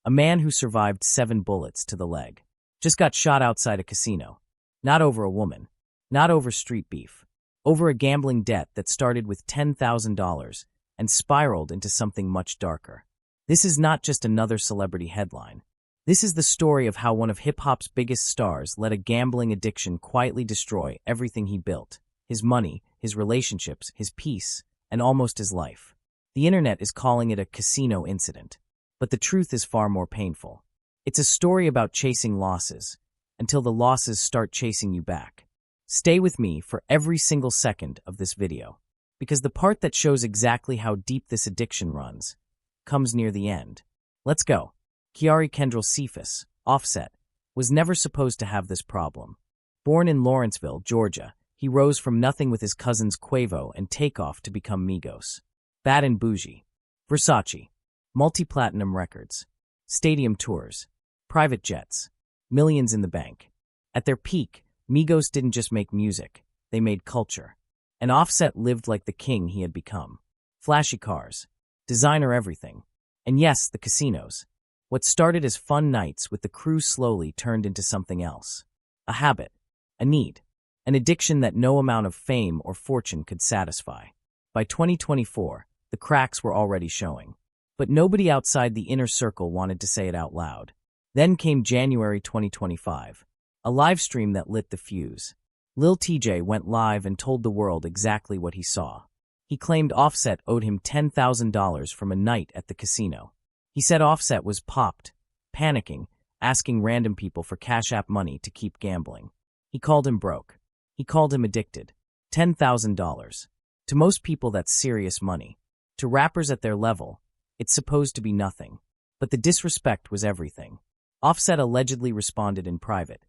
A man who survived 7 bullets to the leg. Just got shot outside a casino. Not over a woman. Not over street beef. Over a gambling debt that started with $10,000 and spiraled into something much darker. This is not just another celebrity headline. This is the story of how one of hip-hop's biggest stars let a gambling addiction quietly destroy everything he built. His money, his relationships, his peace, and almost his life. The internet is calling it a casino incident. But the truth is far more painful. It's a story about chasing losses, until the losses start chasing you back. Stay with me for every single second of this video, because the part that shows exactly how deep this addiction runs comes near the end. Let's go. Kiari Kendrell Cephas, Offset, was never supposed to have this problem. Born in Lawrenceville, Georgia, he rose from nothing with his cousins Quavo and Takeoff to become Migos. Bad and bougie. Versace. Multi-platinum records. Stadium tours. Private jets. Millions in the bank. At their peak, Migos didn't just make music, they made culture. And Offset lived like the king he had become. Flashy cars. Designer everything. And yes, the casinos. What started as fun nights with the crew slowly turned into something else. A habit. A need. An addiction that no amount of fame or fortune could satisfy. By 2024, the cracks were already showing. But nobody outside the inner circle wanted to say it out loud. Then came January 2025, a live stream that lit the fuse. Lil Tjay went live and told the world exactly what he saw. He claimed Offset owed him $10,000 from a night at the casino. He said Offset was popped, panicking, asking random people for Cash App money to keep gambling. He called him broke. He called him addicted. $10,000. To most people, that's serious money. To rappers at their level, it's supposed to be nothing. But the disrespect was everything. Offset allegedly responded in private.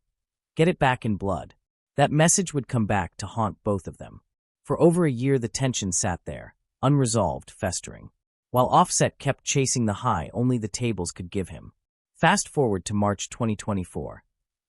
Get it back in blood. That message would come back to haunt both of them. For over a year, the tension sat there, unresolved, festering. While Offset kept chasing the high only the tables could give him. Fast forward to March 2024.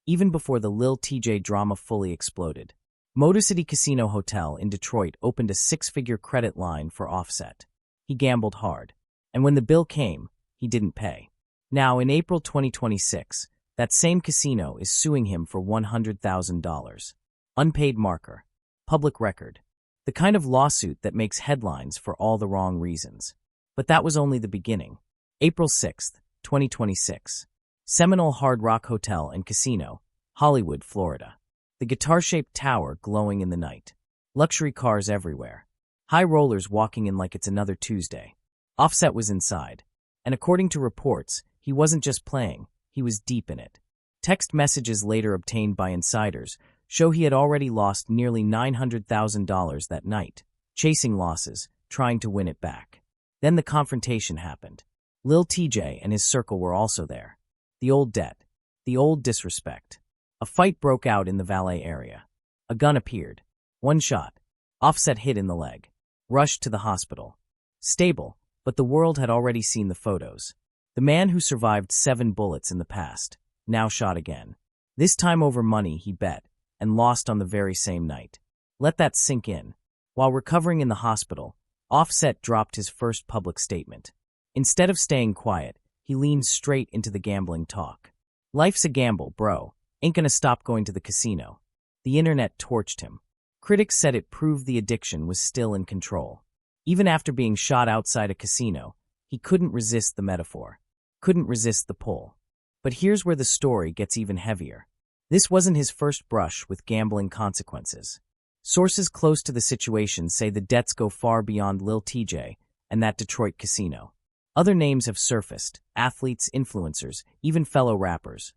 Even before the Lil Tjay drama fully exploded, Motor City Casino Hotel in Detroit opened a 6-figure credit line for Offset. He gambled hard. And when the bill came, he didn't pay. Now, in April 2026, that same casino is suing him for $100,000. Unpaid marker. Public record. The kind of lawsuit that makes headlines for all the wrong reasons. But that was only the beginning. April 6, 2026. Seminole Hard Rock Hotel and Casino, Hollywood, Florida. The guitar-shaped tower glowing in the night. Luxury cars everywhere. High rollers walking in like it's another Tuesday. Offset was inside. And according to reports, he wasn't just playing, he was deep in it. Text messages later obtained by insiders show he had already lost nearly $900,000 that night, chasing losses, trying to win it back. Then the confrontation happened. Lil Tjay and his circle were also there. The old debt. The old disrespect. A fight broke out in the valet area. A gun appeared. One shot. Offset hit in the leg. Rushed to the hospital. Stable, but the world had already seen the photos. The man who survived 7 bullets in the past, now shot again. This time over money he bet, and lost on the very same night. Let that sink in. While recovering in the hospital, Offset dropped his first public statement. Instead of staying quiet, he leaned straight into the gambling talk. Life's a gamble, bro. Ain't gonna stop going to the casino. The internet torched him. Critics said it proved the addiction was still in control. Even after being shot outside a casino, he couldn't resist the metaphor. Couldn't resist the pull. But here's where the story gets even heavier. This wasn't his first brush with gambling consequences. Sources close to the situation say the debts go far beyond Lil Tjay and that Detroit casino. Other names have surfaced, athletes, influencers, even fellow rappers,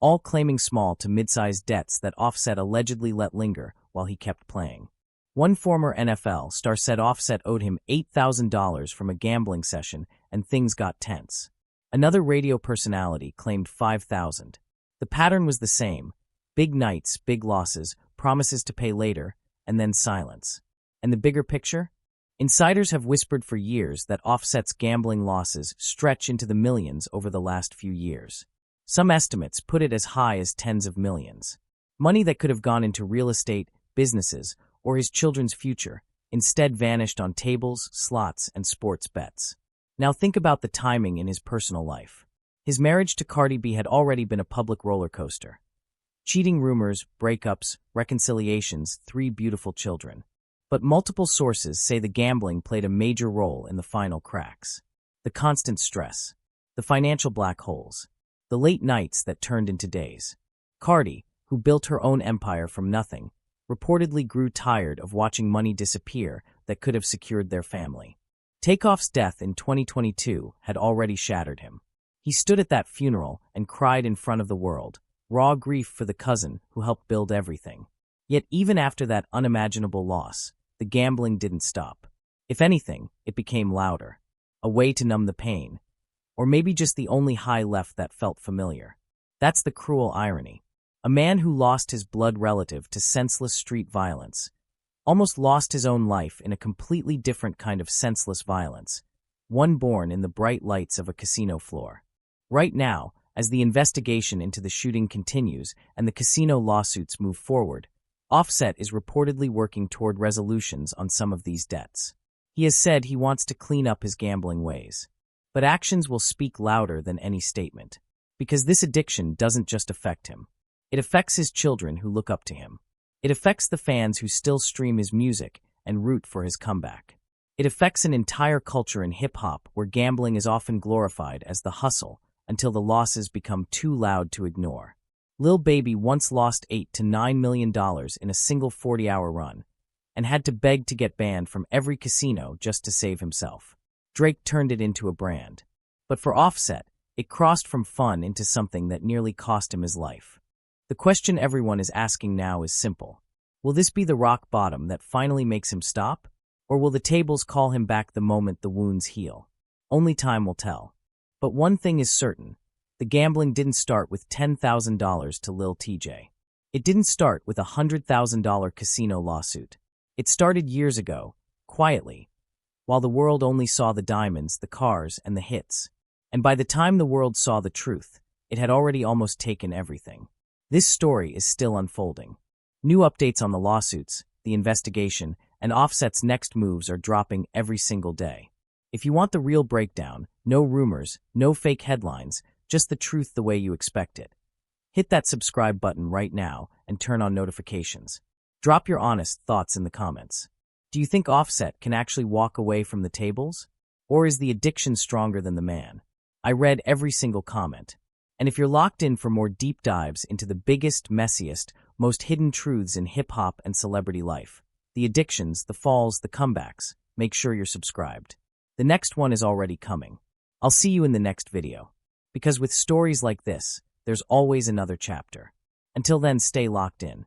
all claiming small to mid-sized debts that Offset allegedly let linger while he kept playing. One former NFL star said Offset owed him $8,000 from a gambling session and things got tense. Another radio personality claimed $5,000. The pattern was the same. Big nights, big losses, promises to pay later, and then silence. And the bigger picture? Insiders have whispered for years that Offset's gambling losses stretch into the millions over the last few years. Some estimates put it as high as tens of millions. Money that could have gone into real estate, businesses, or his children's future, instead vanished on tables, slots, and sports bets. Now think about the timing in his personal life. His marriage to Cardi B had already been a public roller coaster. Cheating rumors, breakups, reconciliations, 3 beautiful children. But multiple sources say the gambling played a major role in the final cracks. The constant stress, the financial black holes, the late nights that turned into days. Cardi, who built her own empire from nothing, reportedly grew tired of watching money disappear that could have secured their family. Takeoff's death in 2022 had already shattered him. He stood at that funeral and cried in front of the world, raw grief for the cousin who helped build everything. Yet even after that unimaginable loss, the gambling didn't stop. If anything, it became louder, a way to numb the pain, or maybe just the only high left that felt familiar. That's the cruel irony. A man who lost his blood relative to senseless street violence almost lost his own life in a completely different kind of senseless violence, one born in the bright lights of a casino floor. Right now, as the investigation into the shooting continues and the casino lawsuits move forward, Offset is reportedly working toward resolutions on some of these debts. He has said he wants to clean up his gambling ways. But actions will speak louder than any statement. Because this addiction doesn't just affect him. It affects his children who look up to him. It affects the fans who still stream his music and root for his comeback. It affects an entire culture in hip-hop where gambling is often glorified as the hustle until the losses become too loud to ignore. Lil Baby once lost $8 to $9 million in a single 40-hour run and had to beg to get banned from every casino just to save himself. Drake turned it into a brand. But for Offset, it crossed from fun into something that nearly cost him his life. The question everyone is asking now is simple. Will this be the rock bottom that finally makes him stop? Or will the tables call him back the moment the wounds heal? Only time will tell. But one thing is certain. The gambling didn't start with $10,000 to Lil Tjay. It didn't start with a $100,000 casino lawsuit. It started years ago, quietly, while the world only saw the diamonds, the cars, and the hits. And by the time the world saw the truth, it had already almost taken everything. This story is still unfolding. New updates on the lawsuits, the investigation, and Offset's next moves are dropping every single day. If you want the real breakdown, no rumors, no fake headlines, just the truth the way you expect it, hit that subscribe button right now and turn on notifications. Drop your honest thoughts in the comments. Do you think Offset can actually walk away from the tables? Or is the addiction stronger than the man? I read every single comment. And if you're locked in for more deep dives into the biggest, messiest, most hidden truths in hip-hop and celebrity life, the addictions, the falls, the comebacks, make sure you're subscribed. The next one is already coming. I'll see you in the next video. Because with stories like this, there's always another chapter. Until then, stay locked in.